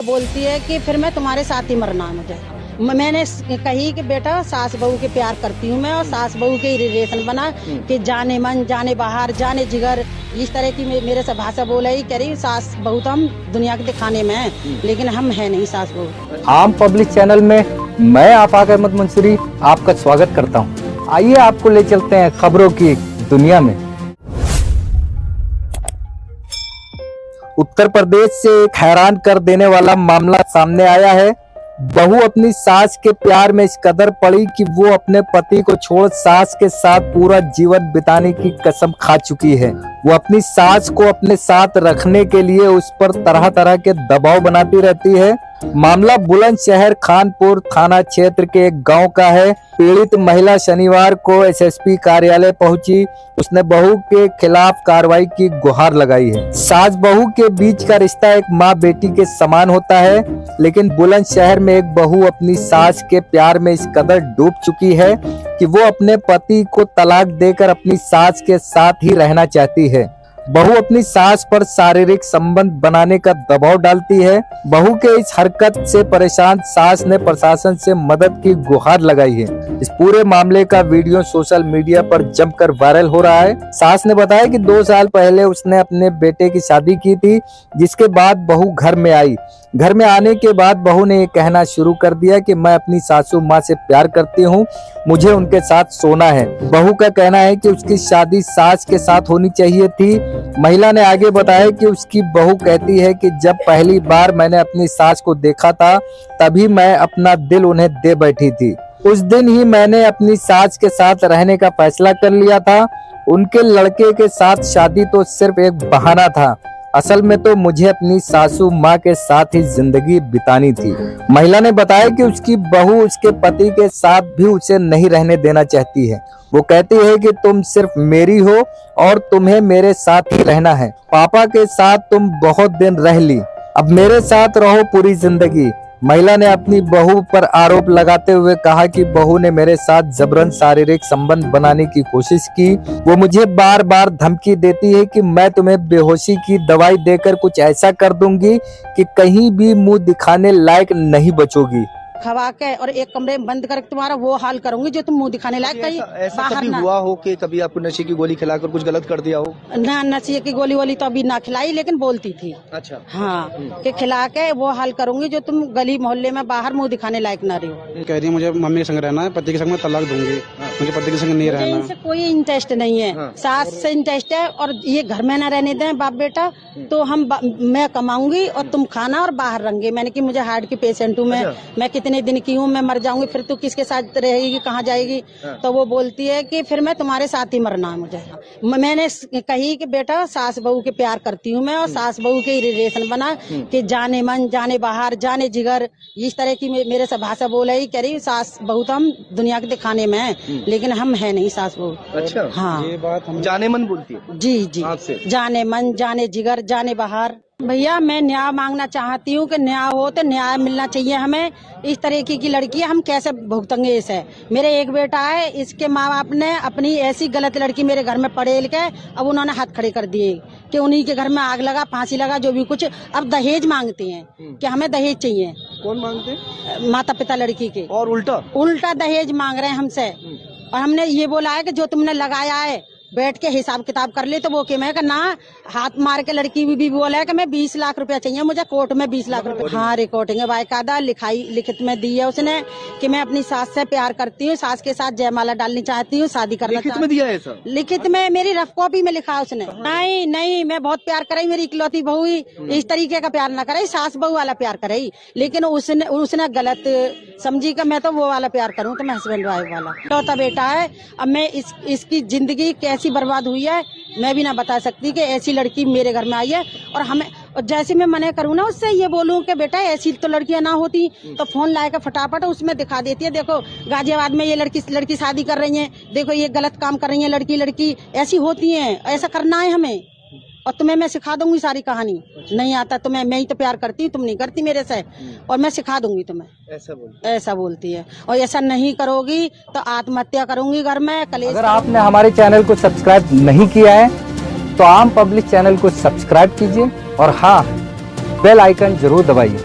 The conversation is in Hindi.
बोलती है कि फिर मैं तुम्हारे साथ ही मरना है मुझे। मैंने कही कि बेटा सास बहू के प्यार करती हूँ मैं, और सास बहू के रिलेशन बना कि जाने मन जाने बाहर जाने जिगर, इस तरह की मेरे से भाषा बोल रही। कह रही सास बहू तो हम दुनिया के दिखाने में हैं, लेकिन हम है नहीं सास बहू। आम पब्लिक चैनल में मैं आफाक अहमद मंसूरी आपका स्वागत करता हूँ। आइए आपको ले चलते हैं खबरों की दुनिया में। उत्तर प्रदेश से एक हैरान कर देने वाला मामला सामने आया है। बहू अपनी सास के प्यार में इस कदर पड़ी कि वो अपने पति को छोड़ सास के साथ पूरा जीवन बिताने की कसम खा चुकी है। वो अपनी सास को अपने साथ रखने के लिए उस पर तरह तरह के दबाव बनाती रहती है। मामला बुलंदशहर खानपुर थाना क्षेत्र के एक गांव का है। पीड़ित महिला शनिवार को एसएसपी कार्यालय पहुंची। उसने बहू के खिलाफ कार्रवाई की गुहार लगाई है। सास बहू के बीच का रिश्ता एक माँ बेटी के समान होता है, लेकिन बुलंदशहर में एक बहू अपनी सास के प्यार में इस कदर डूब चुकी है कि वो अपने पति को तलाक देकर अपनी सास के साथ ही रहना चाहती है। बहू अपनी सास पर शारीरिक संबंध बनाने का दबाव डालती है। बहू के इस हरकत से परेशान सास ने प्रशासन से मदद की गुहार लगाई है। इस पूरे मामले का वीडियो सोशल मीडिया पर जमकर वायरल हो रहा है। सास ने बताया कि 2 साल पहले उसने अपने बेटे की शादी की थी, जिसके बाद बहू घर में आई। घर में आने के बाद बहू ने ये कहना शुरू कर दिया कि मैं अपनी सासू माँ से प्यार करती हूँ, मुझे उनके साथ सोना है। बहू का कहना है कि उसकी शादी सास के साथ होनी चाहिए थी। महिला ने आगे बताया कि उसकी बहू कहती है कि जब पहली बार मैंने अपनी सास को देखा था, तभी मैं अपना दिल उन्हें दे बैठी थी। उस दिन ही मैंने अपनी सास के साथ रहने का फैसला कर लिया था। उनके लड़के के साथ शादी तो सिर्फ एक बहाना था, असल में तो मुझे अपनी सासू माँ के साथ ही जिंदगी बितानी थी। महिला ने बताया कि उसकी बहू उसके पति के साथ भी उसे नहीं रहने देना चाहती है। वो कहती है कि तुम सिर्फ मेरी हो और तुम्हें मेरे साथ ही रहना है। पापा के साथ तुम बहुत दिन रह ली, अब मेरे साथ रहो पूरी जिंदगी। महिला ने अपनी बहू पर आरोप लगाते हुए कहा कि बहू ने मेरे साथ जबरन शारीरिक संबंध बनाने की कोशिश की। वो मुझे बार बार धमकी देती है कि मैं तुम्हें बेहोशी की दवाई देकर कुछ ऐसा कर दूंगी कि कहीं भी मुंह दिखाने लायक नहीं बचोगी। खवा के और एक कमरे में बंद करके तुम्हारा वो हाल करूंगी जो तुम मुंह दिखाने लायक कहीं ऐसा बाहर कभी ना। हुआ हो कि कभी आपको नशे की गोली खिलाकर कुछ गलत कर दिया हो? ना नशे की गोली वोली तो अभी ना खिलाई, लेकिन बोलती थी। अच्छा। हाँ, कि खिला के वो हाल करूंगी जो तुम गली मोहल्ले में बाहर मुंह दिखाने लायक ना रहो। कह रही है मुझे मम्मी के संग रहना है, पति के संग मैं तलाक दूंगी। मुझे पति के संग नहीं रहना। इनसे कोई इंटरेस्ट नहीं है, सास से इंटरेस्ट है। और ये घर में ना रहने दें बाप बेटा, तो मैं कमाऊंगी और तुम खाना और बाहर रहेंगे। मैंने कि मुझे हार्ट की पेशेंट हूँ मैं कितने दिन की हूँ, मैं मर जाऊंगी, फिर तू किसके साथ रहेगी, कहाँ जाएगी? तो वो बोलती है कि फिर मैं तुम्हारे साथ ही मरना है मुझे। मैंने कही कि बेटा सास बहू के प्यार करती हूँ मैं, और सास बहू के रिलेशन बना कि जाने मन जाने बाहर जाने जिगर, इस तरह की मेरे से भाषा बोल रही। कह रही सास बहू तो हम दुनिया के दिखाने में हैं, लेकिन हम है नहीं सास बहू। अच्छा। हाँ, ये बात हम जाने मन बोलती है? जी आपसे? जाने मन जाने जिगर जाने बाहर। भैया मैं न्याय मांगना चाहती हूँ कि न्याय हो तो न्याय मिलना चाहिए हमें। इस तरीके की लड़की हम कैसे भुगतेंगे इसे? मेरे एक बेटा है, इसके माँ बाप ने अपनी ऐसी गलत लड़की मेरे घर में पड़े के अब उन्होंने हाथ खड़े कर दिए कि उन्हीं के घर में आग लगा, फांसी लगा, जो भी कुछ। अब दहेज मांगते हैं कि हमें दहेज चाहिए। कौन मांगते? माता पिता लड़की के। और उल्टा दहेज मांग रहे हैं हमसे। और हमने ये बोला है कि जो तुमने लगाया है बैठ के हिसाब किताब कर ले। तो वो कि मैं ना हाथ मार के लड़की भी बोला है कि मैं 20 लाख रुपया चाहिए मुझे, कोर्ट में 20 लाख रुपया। हाँ, रिकॉर्डिंग है, बाकायदा लिखित में दी है उसने कि मैं अपनी सास से प्यार करती हूँ, सास के साथ जयमाला डालनी चाहती हूँ, शादी करना लिखित में दिया है सर? लिखित में मेरी रफ कॉपी में लिखा है उसने। नहीं, मैं बहुत प्यार कराई, मेरी इकलौती बहू ही इस तरीके का प्यार ना करे, सास बहू वाला प्यार कराई। लेकिन उसने गलत समझी कि मैं तो वो वाला प्यार करूँ, तो मैं हस्बैंड वाइफ वाला। लौता बेटा है। अब मैं इसकी जिंदगी कैसी बर्बाद हुई है मैं भी ना बता सकती कि ऐसी लड़की मेरे घर में आई है। और जैसे मैं मना करूँ ना उससे, ये बोलूँ कि बेटा ऐसी तो लड़कियां ना होती, तो फोन लाएगा फटाफट उसमें दिखा देती है, देखो गाजियाबाद में ये लड़की शादी कर रही है, देखो ये गलत काम कर रही है, लड़की ऐसी होती है, ऐसा करना है हमें। और तुम्हें मैं सिखा दूंगी सारी कहानी। नहीं आता तो मैं ही तो प्यार करती हूँ, तुम नहीं करती मेरे से, और मैं सिखा दूंगी तुम्हें। ऐसा बोलती है। और ऐसा नहीं करोगी तो आत्महत्या करूंगी घर में। अगर आपने हमारे चैनल को सब्सक्राइब नहीं किया है तो आम पब्लिक चैनल को सब्सक्राइब कीजिए और हाँ, बेल आइकन जरूर दबाइए।